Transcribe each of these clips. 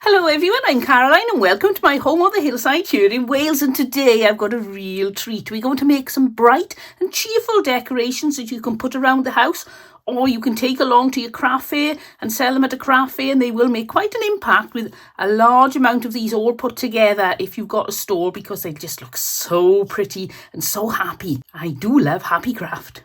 Hello everyone, I'm Caroline and welcome to my home on the hillside here in Wales, and today I've got a real treat. We're going to make some bright and cheerful decorations that you can put around the house, or you can take along to your craft fair and sell them at a craft fair, and they will make quite an impact with a large amount of these all put together if you've got a store, because they just look so pretty and so happy. I do love happy craft.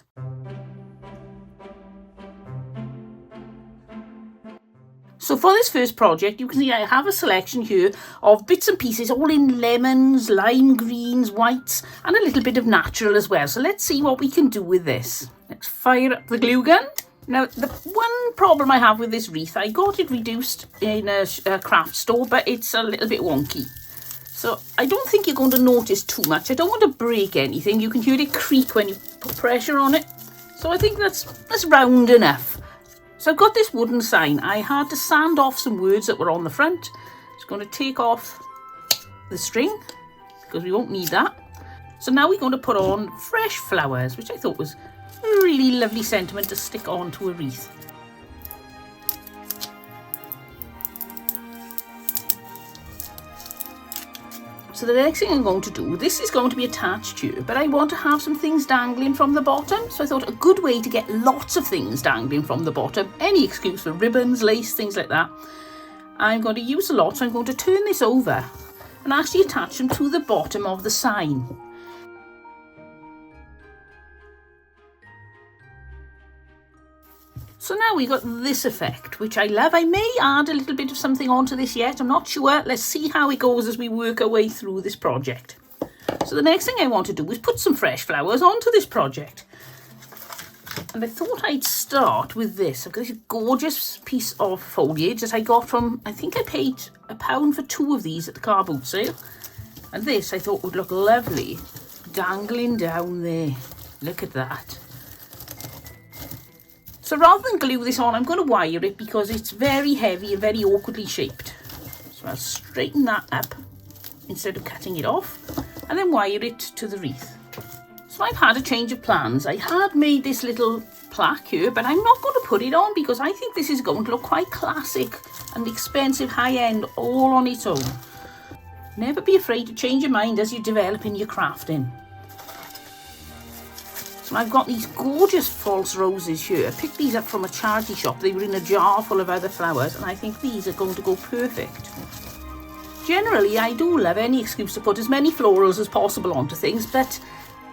So for this first project, you can see I have a selection here of bits and pieces, all in lemons, lime greens, whites, and a little bit of natural as well. So let's see what we can do with this. Let's fire up the glue gun. Now, the one problem I have with this wreath, I got it reduced in a craft store, but it's a little bit wonky. So I don't think you're going to notice too much. I don't want to break anything. You can hear it creak when you put pressure on it. So I think that's round enough. So I've got this wooden sign. I had to sand off some words that were on the front. Just going to take off the string because we won't need that. So now we're going to put on fresh flowers, which I thought was a really lovely sentiment to stick onto a wreath. So the next thing I'm going to do, this is going to be attached here, but I want to have some things dangling from the bottom. So I thought a good way to get lots of things dangling from the bottom, any excuse for ribbons, lace, things like that, I'm going to use a lot. So I'm going to turn this over and actually attach them to the bottom of the sign. So now we've got this effect, which I love. I may add a little bit of something onto this yet. I'm not sure. Let's see how it goes as we work our way through this project. So the next thing I want to do is put some fresh flowers onto this project. And I thought I'd start with this. I've got this gorgeous piece of foliage that I got from, I think I paid £1 for 2 of these at the car boot sale. And this I thought would look lovely dangling down there. Look at that. So rather than glue this on, I'm going to wire it because it's very heavy and very awkwardly shaped. So I'll straighten that up instead of cutting it off and then wire it to the wreath. So I've had a change of plans. I had made this little plaque here, but I'm not going to put it on because I think this is going to look quite classic and expensive, high-end, all on its own. Never be afraid to change your mind as you're developing your crafting. And I've got these gorgeous false roses here. I picked these up from a charity shop. They were in a jar full of other flowers, and I think these are going to go perfect. Generally, I do love any excuse to put as many florals as possible onto things, but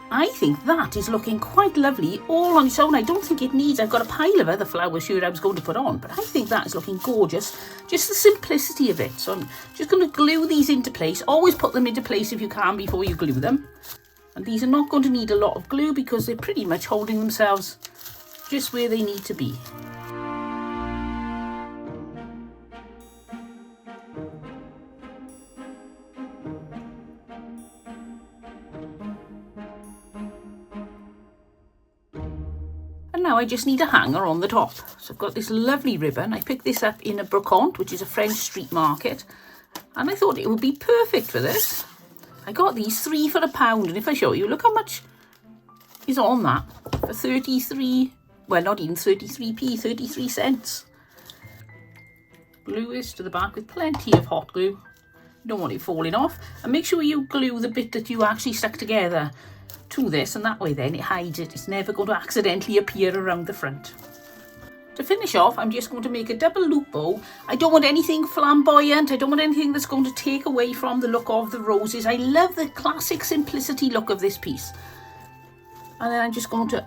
I think that is looking quite lovely all on its own. I don't think it needs, I've got a pile of other flowers here I was going to put on, but I think that is looking gorgeous. Just the simplicity of it. So I'm just going to glue these into place. Always put them into place if you can before you glue them. And these are not going to need a lot of glue because they're pretty much holding themselves just where they need to be. And now I just need a hanger on the top. So I've got this lovely ribbon. I picked this up in a brocante, which is a French street market. And I thought it would be perfect for this. I got these 3 for £1, and if I show you, look how much is on that for 33, well, not even 33p, 33 cents. Glue this to the back with plenty of hot glue. You don't want it falling off. And make sure you glue the bit that you actually stuck together to this, and that way then it hides it. It's never going to accidentally appear around the front. To finish off, I'm just going to make a double loop bow. I don't want anything flamboyant. I don't want anything that's going to take away from the look of the roses. I love the classic simplicity look of this piece. And then I'm just going to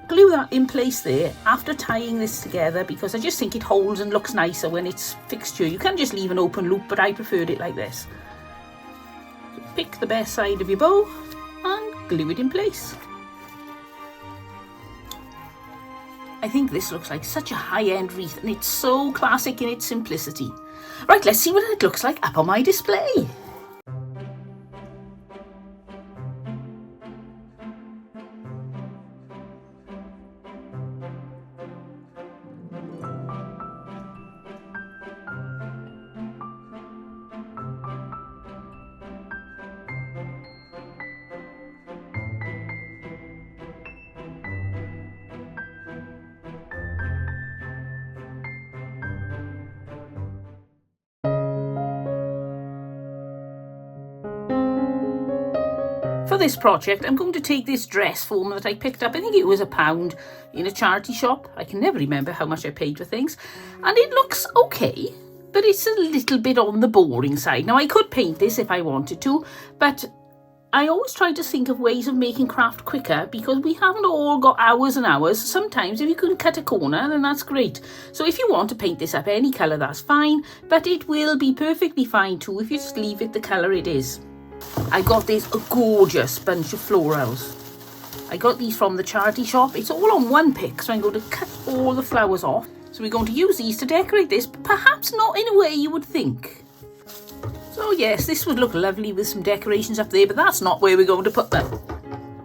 glue that in place there after tying this together because I just think it holds and looks nicer when it's fixed here. You can just leave an open loop, but I preferred it like this. So pick the best side of your bow and glue it in place. I think this looks like such a high-end wreath, and it's so classic in its simplicity. Right, let's see what it looks like up on my display. For this project, I'm going to take this dress foam that I picked up. I think it was £1 in a charity shop. I can never remember how much I paid for things. And it looks okay, but it's a little bit on the boring side. Now, I could paint this if I wanted to, but I always try to think of ways of making craft quicker because we haven't all got hours and hours. Sometimes if you can cut a corner, then that's great. So if you want to paint this up any colour, that's fine, but it will be perfectly fine too if you just leave it the colour it is. I got this gorgeous bunch of florals. I got these from the charity shop. It's all on one pick, so I'm going to cut all the flowers off. So we're going to use these to decorate this, but perhaps not in a way you would think. So yes, this would look lovely with some decorations up there, but that's not where we're going to put them.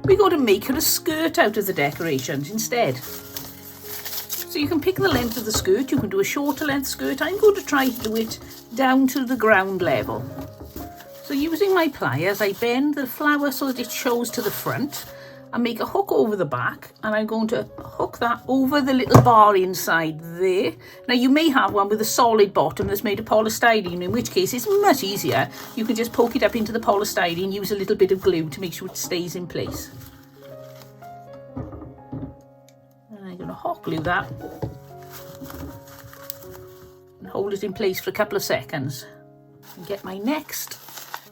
We're going to make her a skirt out of the decorations instead. So you can pick the length of the skirt. You can do a shorter length skirt. I'm going to try to do it down to the ground level. So using my pliers, I bend the flower so that it shows to the front and make a hook over the back, and I'm going to hook that over the little bar inside there. Now you may have one with a solid bottom that's made of polystyrene, in which case it's much easier. You can just poke it up into the polystyrene, use a little bit of glue to make sure it stays in place. And I'm going to hot glue that and hold it in place for a couple of seconds. And get my next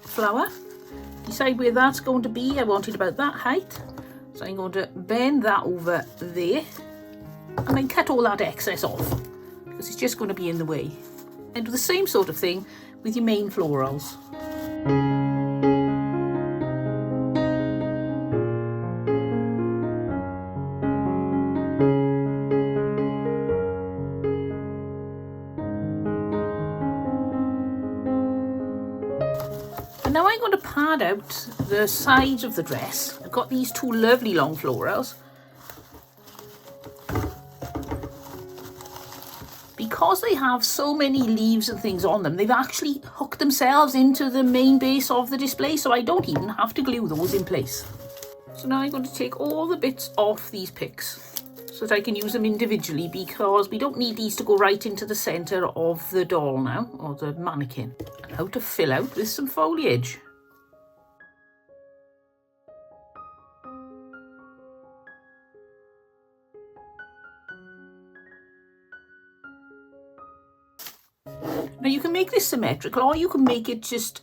flower, decide where that's going to be. I want it about that height, so I'm going to bend that over there and then cut all that excess off because it's just going to be in the way. And do the same sort of thing with your main florals. And now I'm going to pad out the sides of the dress. I've got these two lovely long florals. Because they have so many leaves and things on them, they've actually hooked themselves into the main base of the display, so I don't even have to glue those in place. So now I'm going to take all the bits off these picks so that I can use them individually, because we don't need these to go right into the centre of the doll now, or the mannequin. And how to fill out with some foliage. Now you can make this symmetrical, or you can make it just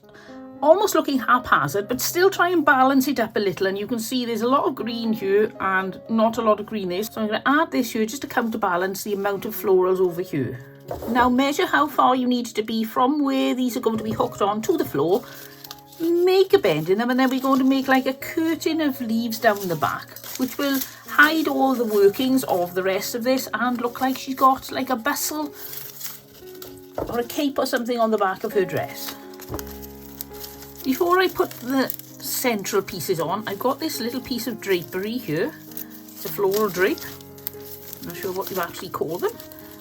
almost looking haphazard, but still try and balance it up a little. And you can see there's a lot of green here and not a lot of green there. So I'm going to add this here just to counterbalance the amount of florals over here. Now measure how far you need to be from where these are going to be hooked on to the floor. Make a bend in them, and then we're going to make like a curtain of leaves down the back, which will hide all the workings of the rest of this and look like she's got like a bustle or a cape or something on the back of her dress. Before I put the central pieces on, I've got this little piece of drapery here. It's a floral drape. I'm not sure what you actually call them.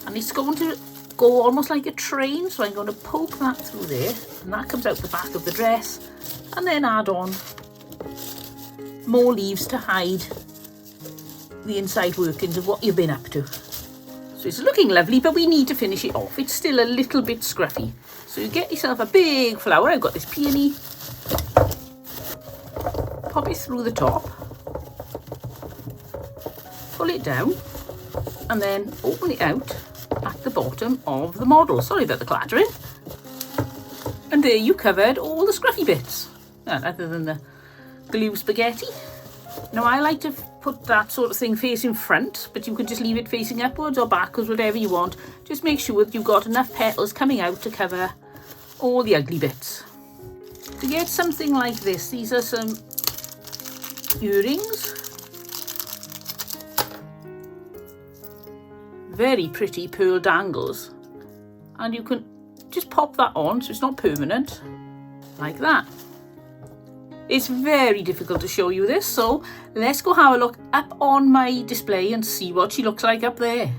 And it's going to go almost like a train, so I'm going to poke that through there, and that comes out the back of the dress, and then add on more leaves to hide the inside workings of what you've been up to. So it's looking lovely, but we need to finish it off. It's still a little bit scruffy. So you get yourself a big flower. I've got this peony. Pop it through the top. Pull it down. And then open it out at the bottom of the model. Sorry about the clattering. And there you covered all the scruffy bits. Other than the glue spaghetti. Now I like to put that sort of thing facing front, but you can just leave it facing upwards or backwards, whatever you want. Just make sure that you've got enough petals coming out to cover all the ugly bits. To get something like this, these are some earrings. Very pretty pearl dangles. And you can just pop that on so it's not permanent, like that. It's very difficult to show you this, so let's go have a look up on my display and see what she looks like up there.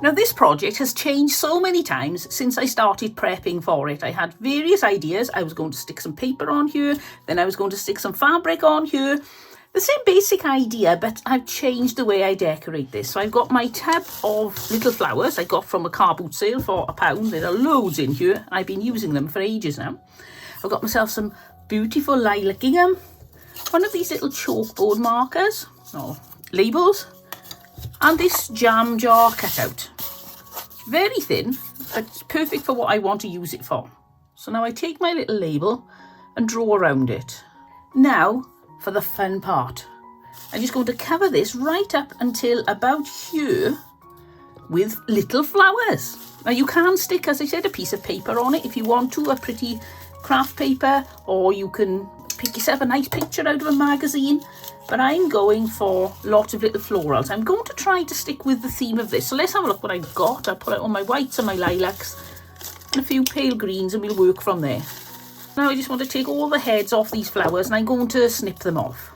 Now this project has changed so many times since I started prepping for it. I had various ideas. I was going to stick some paper on here, then I was going to stick some fabric on here. The same basic idea, but I've changed the way I decorate this. So I've got my tub of little flowers I got from a car boot sale for £1. There are loads in here. I've been using them for ages now. I've got myself some beautiful lilac gingham, one of these little chalkboard markers, or labels, and this jam jar cutout. Very thin, but it's perfect for what I want to use it for. So now I take my little label and draw around it. Now for the fun part. I'm just going to cover this right up until about here with little flowers. Now you can stick, as I said, a piece of paper on it if you want to, a pretty craft paper, or you can pick yourself a nice picture out of a magazine, but I'm going for lots of little florals. I'm going to try to stick with the theme of this. So let's have a look what I've got. I'll put out all my whites and my lilacs and a few pale greens, and we'll work from there. Now I just want to take all the heads off these flowers, and I'm going to snip them off.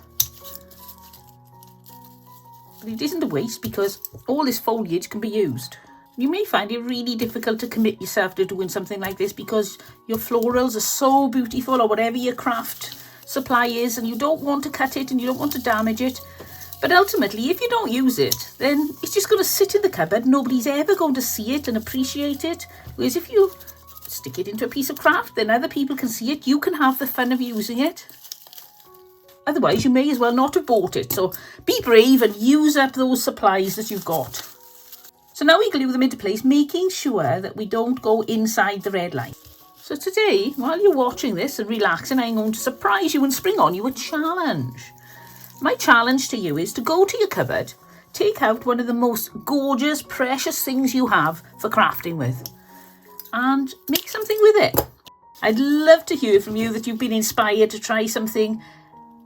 But it isn't a waste because all this foliage can be used. You may find it really difficult to commit yourself to doing something like this because your florals are so beautiful, or whatever your craft supply is, and you don't want to cut it and you don't want to damage it. But ultimately, if you don't use it, then it's just going to sit in the cupboard. Nobody's ever going to see it and appreciate it. Whereas if you stick it into a piece of craft, then other people can see it. You can have the fun of using it. Otherwise, you may as well not have bought it. So be brave and use up those supplies that you've got. So now we glue them into place, making sure that we don't go inside the red line. So today, while you're watching this and relaxing, I'm going to surprise you and spring on you a challenge. My challenge to you is to go to your cupboard, take out one of the most gorgeous, precious things you have for crafting with, and make something with it. I'd love to hear from you that you've been inspired to try something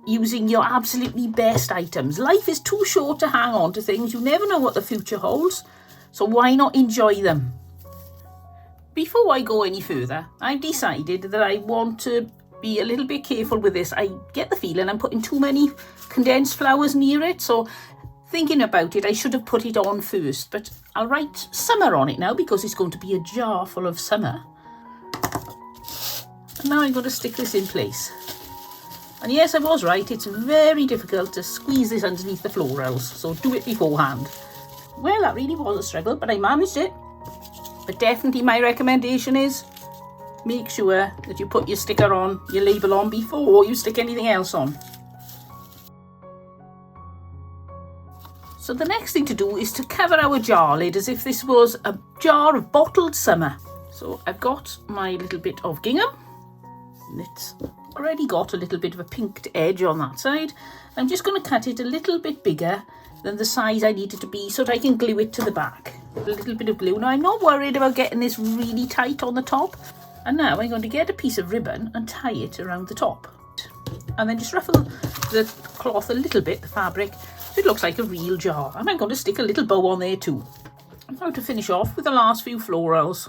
using your absolutely best items. Life is too short to hang on to things. You never know what the future holds, so why not enjoy them? Before I go any further, I've decided that I want to be a little bit careful with this. I get the feeling I'm putting too many condensed flowers near it, so thinking about it, I should have put it on first, but I'll write summer on it now because it's going to be a jar full of summer. And now I'm going to stick this in place. And yes, I was right, it's very difficult to squeeze this underneath the florals, so do it beforehand. Well, that really was a struggle, but I managed it. But definitely my recommendation is make sure that you put your sticker on, your label on, before you stick anything else on. So the next thing to do is to cover our jar lid as if this was a jar of bottled summer. So I've got my little bit of gingham. It's already got a little bit of a pinked edge on that side. I'm just going to cut it a little bit bigger than the size I need it to be so that I can glue it to the back. A little bit of glue. Now I'm not worried about getting this really tight on the top. And now I'm going to get a piece of ribbon and tie it around the top. And then just ruffle the cloth a little bit, the fabric, so it looks like a real jar. And I'm going to stick a little bow on there too. Now to finish off with the last few florals,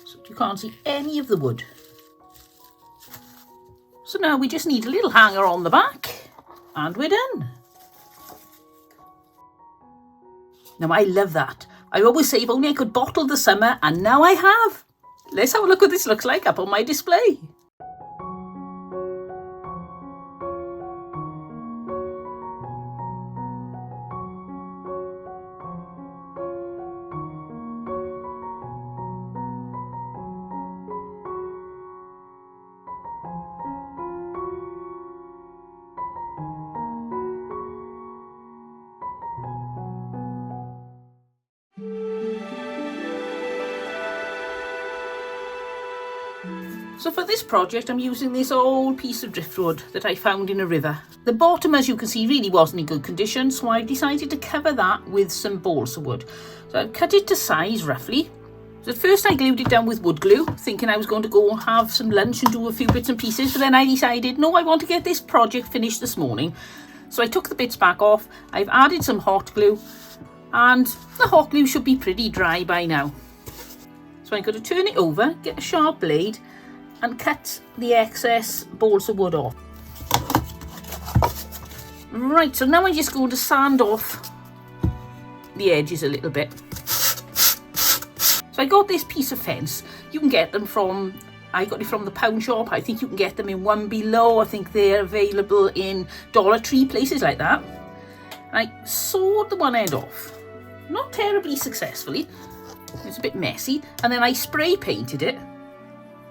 so you can't see any of the wood. So now we just need a little hanger on the back and we're done. Now I love that. I always say if only I could bottle the summer, and now I have. Let's have a look what this looks like up on my display. So for this project, I'm using this old piece of driftwood that I found in a river. The bottom, as you can see, really wasn't in good condition, so I decided to cover that with some balsa wood. So I've cut it to size roughly. So at first I glued it down with wood glue, thinking I was going to go and have some lunch and do a few bits and pieces, but then I decided, no, I want to get this project finished this morning. So I took the bits back off, I've added some hot glue, and the hot glue should be pretty dry by now. So I'm going to turn it over, get a sharp blade, and cut the excess balsa wood off. Right, so now I'm just going to sand off the edges a little bit. So I got this piece of fence. You can get them from, I got it from the pound shop. I think you can get them in One Below. I think they're available in Dollar Tree, places like that. And I sawed the one end off. Not terribly successfully. It's a bit messy. And then I spray painted it.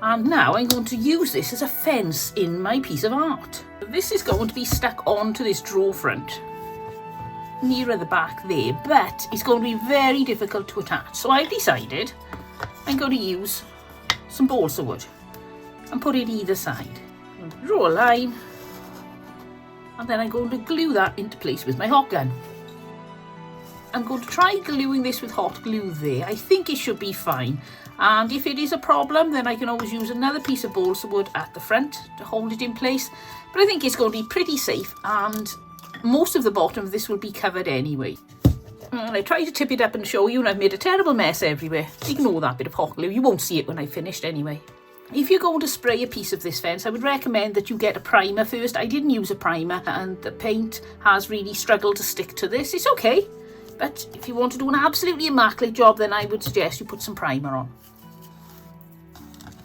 And now I'm going to use this as a fence in my piece of art. This is going to be stuck onto this drawer front, nearer the back there, but it's going to be very difficult to attach. So I've decided I'm going to use some balsa wood and put it either side. Draw a line, and then I'm going to glue that into place with my hot gun. I'm going to try gluing this with hot glue there. I think it should be fine. And if it is a problem, then I can always use another piece of balsa wood at the front to hold it in place. But I think it's going to be pretty safe, and most of the bottom of this will be covered anyway. And I tried to tip it up and show you, and I've made a terrible mess everywhere. Ignore that bit of hot glue. You won't see it when I've finished anyway. If you're going to spray a piece of this fence, I would recommend that you get a primer first. I didn't use a primer, and the paint has really struggled to stick to this. It's okay. But if you want to do an absolutely immaculate job, then I would suggest you put some primer on.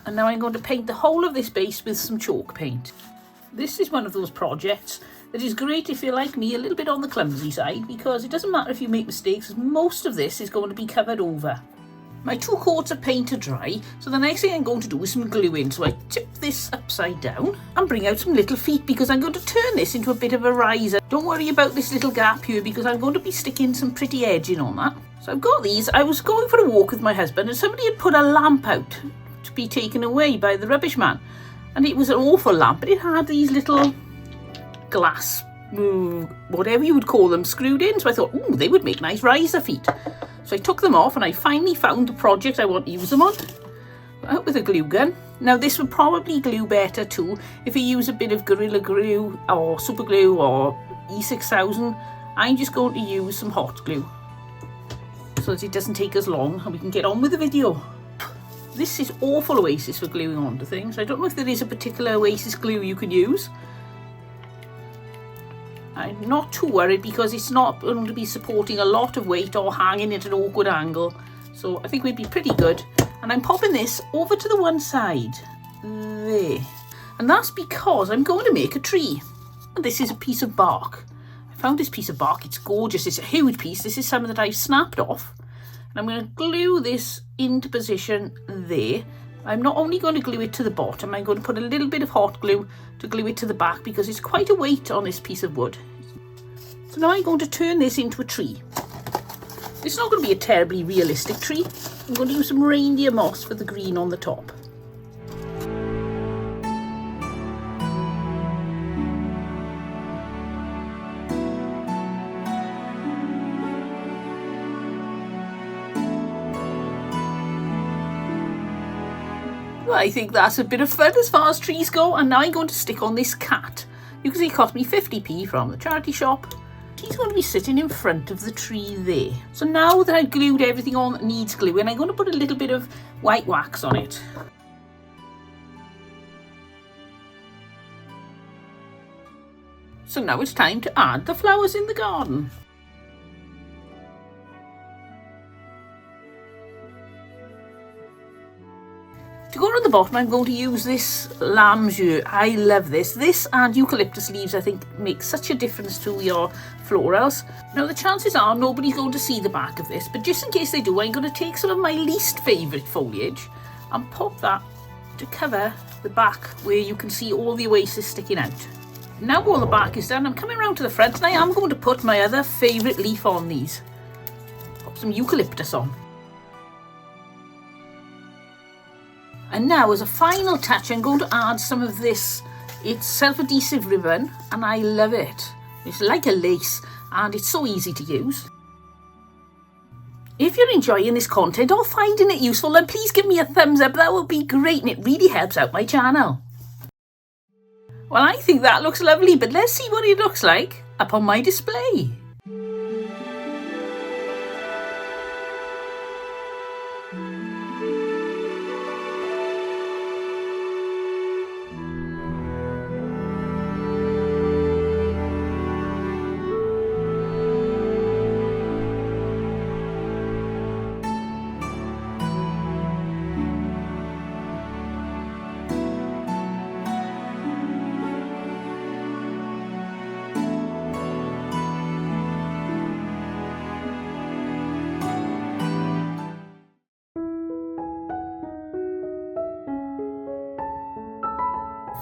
And now I'm going to paint the whole of this base with some chalk paint. This is one of those projects that is great if you're like me, a little bit on the clumsy side, because it doesn't matter if you make mistakes, as most of this is going to be covered over. My 2 coats of paint are dry, so the next thing I'm going to do is some gluing. So I tip this upside down and bring out some little feet, because I'm going to turn this into a bit of a riser. Don't worry about this little gap here, because I'm going to be sticking some pretty edging on that. So I've got these. I was going for a walk with my husband, and somebody had put a lamp out to be taken away by the rubbish man. And it was an awful lamp, but it had these little glass, whatever you would call them, screwed in. So I thought, ooh, they would make nice riser feet. So I took them off, and I finally found the project I want to use them on. Out with a glue gun. Now this would probably glue better too if you use a bit of Gorilla Glue or Super Glue or E6000. I'm just going to use some hot glue so that it doesn't take as long and we can get on with the video. This is awful Oasis for gluing onto things. I don't know if there is a particular Oasis glue you can use. I'm not too worried because it's not going to be supporting a lot of weight or hanging at an awkward angle. So I think we'd be pretty good. And I'm popping this over to the one side. There. And that's because I'm going to make a tree. And this is a piece of bark. I found this piece of bark. It's gorgeous. It's a huge piece. This is some that I've snapped off. And I'm going to glue this into position there. I'm not only going to glue it to the bottom, I'm going to put a little bit of hot glue to glue it to the back because it's quite a weight on this piece of wood. So now I'm going to turn this into a tree. It's not going to be a terribly realistic tree. I'm going to use some reindeer moss for the green on the top. I think that's a bit of fun as far as trees go, and now I'm going to stick on this cat. You can see it cost me 50p from the charity shop. He's going to be sitting in front of the tree there. So now that I've glued everything on that needs gluing, I'm going to put a little bit of white wax on it. So now it's time to add the flowers in the garden. To go on the bottom, I'm going to use this lamb's ear. I love this. This and eucalyptus leaves, I think, make such a difference to your florals. Now, the chances are nobody's going to see the back of this, but just in case they do, I'm going to take some of my least favourite foliage and pop that to cover the back where you can see all the oasis sticking out. Now all the back is done, I'm coming around to the front and I am going to put my other favourite leaf on these. Pop some eucalyptus on. And now, as a final touch, I'm going to add some of this. It's self-adhesive ribbon, and I love it. It's like a lace, and it's so easy to use. If you're enjoying this content or finding it useful, then please give me a thumbs up. That would be great, and it really helps out my channel. Well, I think that looks lovely, but let's see what it looks like up on my display.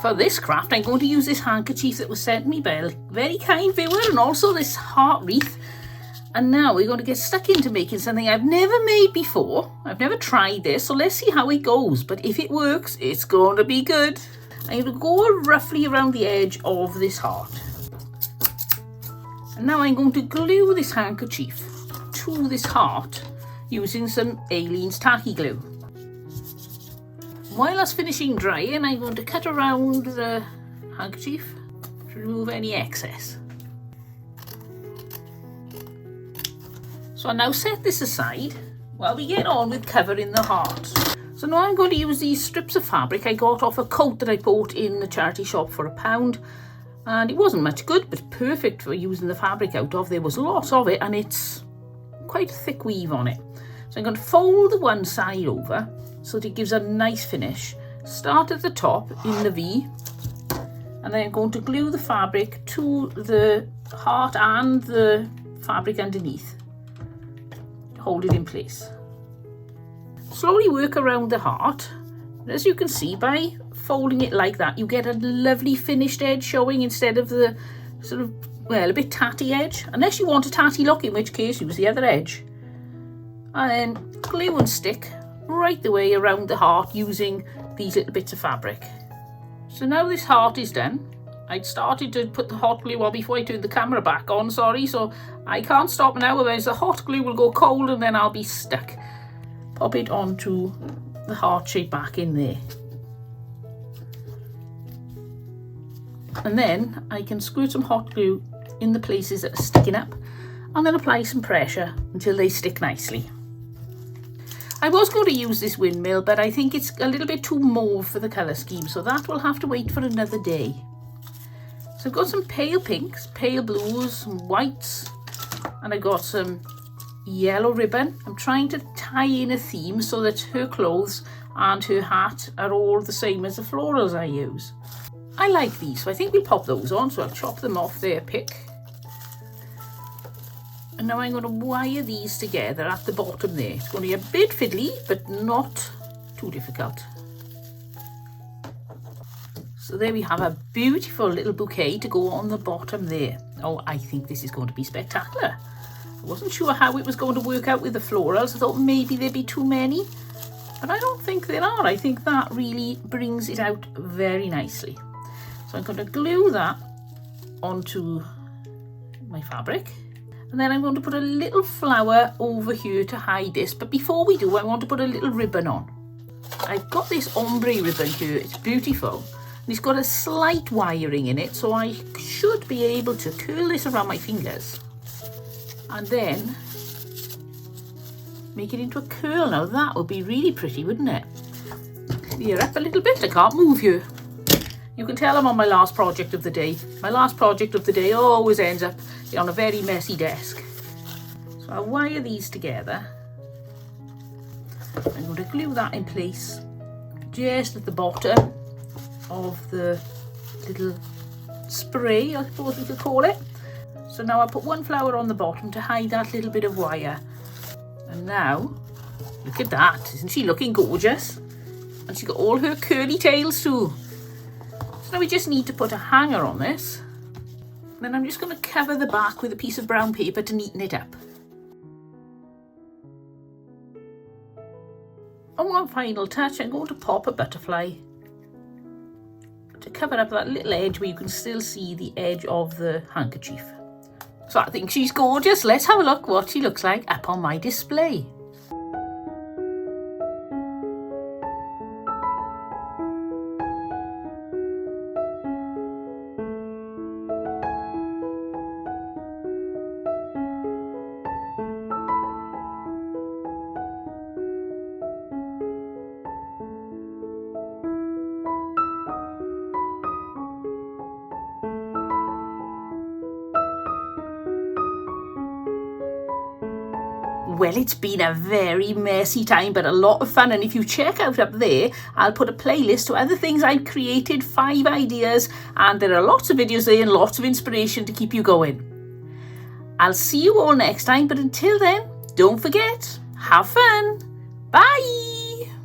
For this craft, I'm going to use this handkerchief that was sent me by a very kind viewer, and also this heart wreath. And now we're going to get stuck into making something I've never made before. I've never tried this, so let's see how it goes. But if it works, it's going to be good. I'm going to go roughly around the edge of this heart. And now I'm going to glue this handkerchief to this heart using some Aleene's tacky glue. While that's finishing drying, I'm going to cut around the handkerchief to remove any excess. So I'll now set this aside while we get on with covering the heart. So now I'm going to use these strips of fabric I got off a coat that I bought in the charity shop for £1. And it wasn't much good, but perfect for using the fabric out of. There was lots of it, and it's quite a thick weave on it. So I'm going to fold the one side over so that it gives a nice finish. Start at the top in the V, and then I'm going to glue the fabric to the heart and the fabric underneath. Hold it in place. Slowly work around the heart. As you can see, by folding it like that, you get a lovely finished edge showing instead of the sort of, well, a bit tatty edge. Unless you want a tatty look, in which case use the other edge. And then glue and stick right the way around the heart using these little bits of fabric. So now this heart is done. I'd started to put the hot glue on before I turned the camera back on, sorry, so I can't stop now, otherwise the hot glue will go cold and then I'll be stuck. Pop it onto the heart shape back in there. And then I can squirt some hot glue in the places that are sticking up and then apply some pressure until they stick nicely. I was going to use this windmill, but I think it's a little bit too mauve for the colour scheme, so that will have to wait for another day. So I've got some pale pinks, pale blues, some whites, and I got some yellow ribbon. I'm trying to tie in a theme so that her clothes and her hat are all the same as the florals I use. I like these, so I think we'll pop those on, so I'll chop them off their pick. And now I'm going to wire these together at the bottom there. It's going to be a bit fiddly, but not too difficult. So there we have a beautiful little bouquet to go on the bottom there. Oh, I think this is going to be spectacular. I wasn't sure how it was going to work out with the florals. I thought maybe there'd be too many, but I don't think there are. I think that really brings it out very nicely. So I'm going to glue that onto my fabric. And then I'm going to put a little flower over here to hide this. But before we do, I want to put a little ribbon on. I've got this ombre ribbon here. It's beautiful. And it's got a slight wiring in it, so I should be able to curl this around my fingers. And then make it into a curl. Now that would be really pretty, wouldn't it? You're up a little bit. I can't move you. You can tell I'm on my last project of the day. My last project of the day always ends up on a very messy desk. So I'll wire these together. I'm going to glue that in place just at the bottom of the little spray, I suppose we could call it. So now I put one flower on the bottom to hide that little bit of wire. And now, look at that. Isn't she looking gorgeous? And she's got all her curly tails too. So now we just need to put a hanger on this. And then I'm just going to cover the back with a piece of brown paper to neaten it up. And one final touch, I'm going to pop a butterfly to cover up that little edge where you can still see the edge of the handkerchief. So I think she's gorgeous. Let's have a look what she looks like up on my display. Well, it's been a very messy time, but a lot of fun. And if you check out up there, I'll put a playlist to other things I've created, 5 ideas, and there are lots of videos there and lots of inspiration to keep you going. I'll see you all next time, but until then, don't forget, have fun. Bye.